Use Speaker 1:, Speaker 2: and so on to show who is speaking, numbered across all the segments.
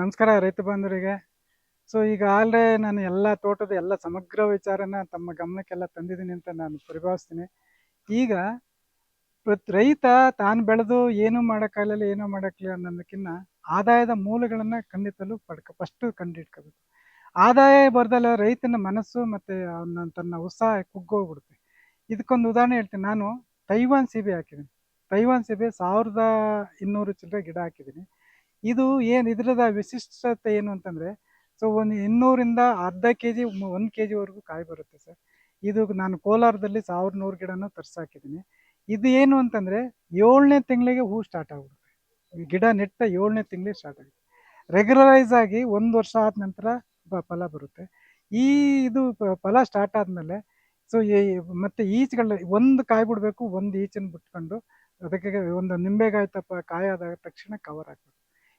Speaker 1: ನಮಸ್ಕಾರ ರೈತ ಬಾಂಧವರಿಗೆ. ಈಗಾಗಲೇ ನಾನು ಎಲ್ಲ ತೋಟದ ಎಲ್ಲ ಸಮಗ್ರ ವಿಚಾರನ ತಮ್ಮ ಗಮನಕ್ಕೆಲ್ಲ ತಂದಿದ್ದೀನಿ ಅಂತ ನಾನು ಪರಿಭಾವಿಸ್ತೀನಿ. ಈಗ ರೈತ ತಾನು ಬೆಳೆದು ಏನೂ ಮಾಡೋಕ್ಕಾಗಲಿಲ್ಲ, ಏನೂ ಮಾಡೋಕ್ಕಿಲ್ಲ ಅನ್ನೋದಕ್ಕಿಂತ ಆದಾಯದ ಮೂಲಗಳನ್ನು ಖಂಡಿತಲು ಫಸ್ಟು ಕಂಡುಹಿಡ್ಕೋಬೇಕು. ಆದಾಯ ಬರ್ದಲ್ಲ ರೈತನ ಮನಸ್ಸು ಮತ್ತು ಅವನ ತನ್ನ ಉತ್ಸಾಹ ಕುಗ್ಗೋಗ್ಬಿಡುತ್ತೆ. ಇದಕ್ಕೊಂದು ಉದಾಹರಣೆ ಹೇಳ್ತೀನಿ. ನಾನು ತೈವಾನ್ ಸೀಬೆ ಹಾಕಿದ್ದೀನಿ. ತೈವಾನ್ ಸೀಬೆ 1200 ಚಿಲ್ಲರೆ ಗಿಡ ಹಾಕಿದ್ದೀನಿ. ಇದು ಏನು ಇದರದ ವಿಶಿಷ್ಟತೆ ಏನು ಅಂತಂದರೆ, ಒಂದು 200ರಿಂದ ಅರ್ಧ ಕೆ ಜಿ 1 ಕೆ ಜಿವರೆಗೂ ಕಾಯಿ ಬರುತ್ತೆ ಸರ್. ಇದು ನಾನು ಕೋಲಾರದಲ್ಲಿ 1100 ಗಿಡನೂ ತರಿಸಾಕಿದ್ದೀನಿ. ಇದು ಏನು ಅಂತಂದರೆ 7ನೇ ತಿಂಗಳಿಗೆ ಹೂ ಸ್ಟಾರ್ಟ್ ಆಗಿಬಿಡುತ್ತೆ. ಗಿಡ ನೆಟ್ಟ 7ನೇ ತಿಂಗಳಿಗೆ ಸ್ಟಾರ್ಟ್ ಆಗುತ್ತೆ. ರೆಗ್ಯುಲರೈಸ್ ಆಗಿ 1 ವರ್ಷ ಆದ ನಂತರ ಫಲ ಬರುತ್ತೆ. ಇದು ಫಲ ಸ್ಟಾರ್ಟ್ ಆದಮೇಲೆ ಮತ್ತು ಈಚುಗಳ ಒಂದು ಕಾಯಿ ಬಿಡಬೇಕು, ಒಂದು ಈಚನ್ನು ಬಿಟ್ಕೊಂಡು ಅದಕ್ಕೆ ಒಂದು ನಿಂಬೆಕಾಯಿ ಕಾಯಿ ಆದ ತಕ್ಷಣ ಕವರ್ ಹಾಕಬೇಕು.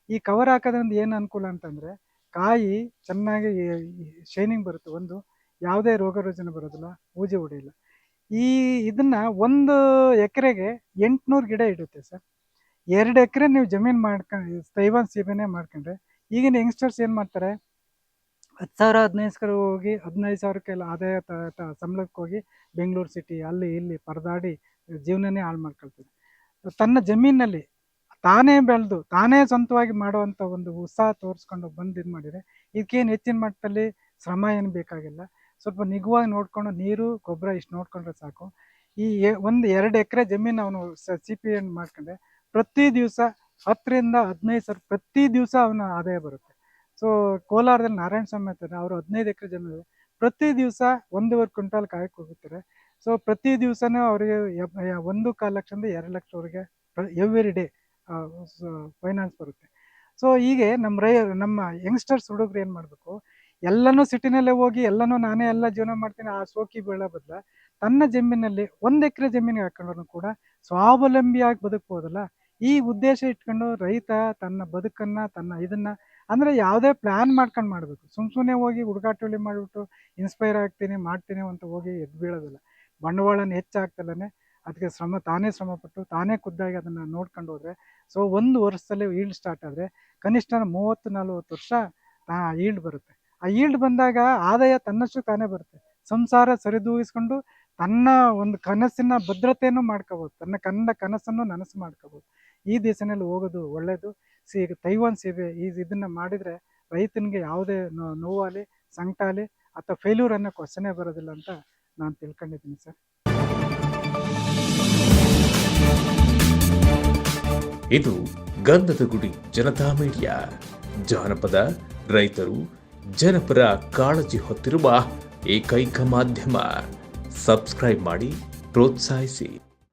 Speaker 1: ಈ ಕವರ್ ಹಾಕೋದ್ರಿಂದ ಏನು ಅನುಕೂಲ ಅಂತಂದರೆ ಕಾಯಿ ಚೆನ್ನಾಗಿ ಶೈನಿಂಗ್ ಬರುತ್ತೆ. ಒಂದು ಯಾವುದೇ ರೋಗ ರುಜಿನ ಬರೋದಿಲ್ಲ, ಬೂಜೆ ಹೊಡೆಯಿಲ್ಲ. ಇದನ್ನು 1 ಎಕರೆಗೆ 800 ಗಿಡ ಇಡುತ್ತೆ ಸರ್. 2 ಎಕರೆ ನೀವು ಜಮೀನು ಮಾಡ್ಕೊಂಡು ತೈವಾನ್ ಸೀಬೆನೇ ಮಾಡ್ಕೊಂಡ್ರೆ, ಈಗಿನ ಯಂಗ್ಸ್ಟರ್ಸ್ ಏನು ಮಾಡ್ತಾರೆ, 10,000 15,000 ಹೋಗಿ 15,000ಕ್ಕೆಲ್ಲ ಆದಾಯ ಸಂಬಳಕ್ಕೆ ಹೋಗಿ ಬೆಂಗಳೂರು ಸಿಟಿ ಅಲ್ಲಿ ಇಲ್ಲಿ ಪರದಾಡಿ ಜೀವನನೇ ಹಾಳು ಮಾಡ್ಕೊಳ್ತಾರೆ. ತನ್ನ ಜಮೀನಲ್ಲಿ ತಾನೇ ಬೆಳೆದು ತಾನೇ ಸ್ವಂತವಾಗಿ ಮಾಡುವಂಥ ಒಂದು ಉತ್ಸಾಹ ತೋರಿಸ್ಕೊಂಡು ಬಂದು ಇದು ಮಾಡಿದರೆ ಇದಕ್ಕೇನು ಹೆಚ್ಚಿನ ಮಟ್ಟದಲ್ಲಿ ಶ್ರಮ ಏನು ಬೇಕಾಗಿಲ್ಲ. ಸ್ವಲ್ಪ ನಿಗುವಾಗಿ ನೋಡಿಕೊಂಡು ನೀರು ಗೊಬ್ಬರ ಇಷ್ಟು ನೋಡಿಕೊಂಡ್ರೆ ಸಾಕು. 2 ಎಕರೆ ಜಮೀನು ಅವನು CPN ಮಾಡ್ಕೊಂಡ್ರೆ ಪ್ರತಿ ದಿವಸ 10ರಿಂದ 15 ಸಾವಿರ ಪ್ರತಿ ದಿವಸ ಅವನ ಆದಾಯ ಬರುತ್ತೆ. ಕೋಲಾರದಲ್ಲಿ ನಾರಾಯಣ ಸ್ವಾಮಿ ಅಂತಾರೆ, ಅವರು 15 ಎಕರೆ ಜಮೀನು ಪ್ರತಿ ದಿವಸ 1.25 ಕ್ವಿಂಟಾಲ್ ಕಾಯಿ ಹೋಗುತ್ತಾರೆ. ಪ್ರತಿ ದಿವಸನೂ ಅವರಿಗೆ 1.25 ಲಕ್ಷದಿಂದ 2 ಲಕ್ಷವರೆಗೆ ಎವ್ರಿ ಡೇ ಫೈನಾನ್ಸ್ ಬರುತ್ತೆ. ಹೀಗೆ ನಮ್ಮ ಯಂಗ್ಸ್ಟರ್ಸ್ ಹುಡುಗರು ಏನು ಮಾಡಬೇಕು, ಎಲ್ಲನೂ ಸಿಟಿನಲ್ಲೇ ಹೋಗಿ ಎಲ್ಲನೂ ನಾನೇ ಎಲ್ಲ ಜೀವನ ಮಾಡ್ತೀನಿ ಆ ಸೋಕಿ ಬೀಳೋ ಬದಲ ತನ್ನ ಜಮೀನಲ್ಲಿ 1 ಎಕರೆ ಜಮೀನಿಗೆ ಹಾಕೊಂಡ್ರು ಕೂಡ ಸ್ವಾವಲಂಬಿಯಾಗಿ ಬದುಕ್ಬೋದಲ್ಲ. ಈ ಉದ್ದೇಶ ಇಟ್ಕೊಂಡು ರೈತ ತನ್ನ ಬದುಕನ್ನು ಅಂದರೆ ಯಾವುದೇ ಪ್ಲ್ಯಾನ್ ಮಾಡ್ಕೊಂಡು ಮಾಡಬೇಕು. ಸುಮ್ಮನೆ ಹೋಗಿ ಹುಡುಗಾಟೊಳ್ಳಿ ಮಾಡಿಬಿಟ್ಟು ಇನ್ಸ್ಪೈರ್ ಆಗ್ತೀನಿ ಮಾಡ್ತೀನಿ ಅಂತ ಹೋಗಿ ಎದ್ದು ಬೀಳೋದಿಲ್ಲ. ಬಂಡವಾಳನ ಹೆಚ್ಚಾಗ್ತಲೇ ಅದಕ್ಕೆ ತಾನೇ ಶ್ರಮಪಟ್ಟು ತಾನೇ ಖುದ್ದಾಗಿ ಅದನ್ನು ನೋಡ್ಕೊಂಡು ಹೋದರೆ 1 ವರ್ಷದಲ್ಲೇ ಈಲ್ಡ್ ಸ್ಟಾರ್ಟ್ ಆದರೆ ಕನಿಷ್ಠ 30-40 ವರ್ಷ ಈಲ್ಡ್ ಬರುತ್ತೆ. ಆ ಈಲ್ಡ್ ಬಂದಾಗ ಆದಾಯ ತನ್ನಷ್ಟು ತಾನೇ ಬರುತ್ತೆ. ಸಂಸಾರ ಸರಿದೂಗಿಸ್ಕೊಂಡು ತನ್ನ ಒಂದು ಕನಸಿನ ಭದ್ರತೆಯನ್ನು ಮಾಡ್ಕೋಬೋದು, ತನ್ನ ಕನಸನ್ನು ನನಸು ಮಾಡ್ಕೋಬೋದು. ಈ ದಿಸೆಯಲ್ಲಿ ಹೋಗೋದು ಒಳ್ಳೆಯದು. ಈಗ ತೈವಾನ್ ಸೀಬೆ ಇದನ್ನು ಮಾಡಿದರೆ ರೈತನಿಗೆ ಯಾವುದೇ ನೋವಾಗಲಿ ಸಂಕಟ ಆಗಲಿ ಅಥವಾ ಫೇಲ್ಯೂರ್ ಅನ್ನೋ ಕ್ವಶನೇ ಬರೋದಿಲ್ಲ ಅಂತ ನಾನು ತಿಳ್ಕೊಂಡಿದ್ದೀನಿ ಸರ್.
Speaker 2: ಇದು ಗಂಧದ ಗುಡಿ ಜನತಾ ಮೀಡಿಯಾ. ಜಾನಪದ, ರೈತರು, ಜನಪರ ಕಾಳಜಿ ಹೊತ್ತಿರುವ ಏಕೈಕ ಮಾಧ್ಯಮ. ಸಬ್ಸ್ಕ್ರೈಬ್ ಮಾಡಿ, ಪ್ರೋತ್ಸಾಹಿಸಿ.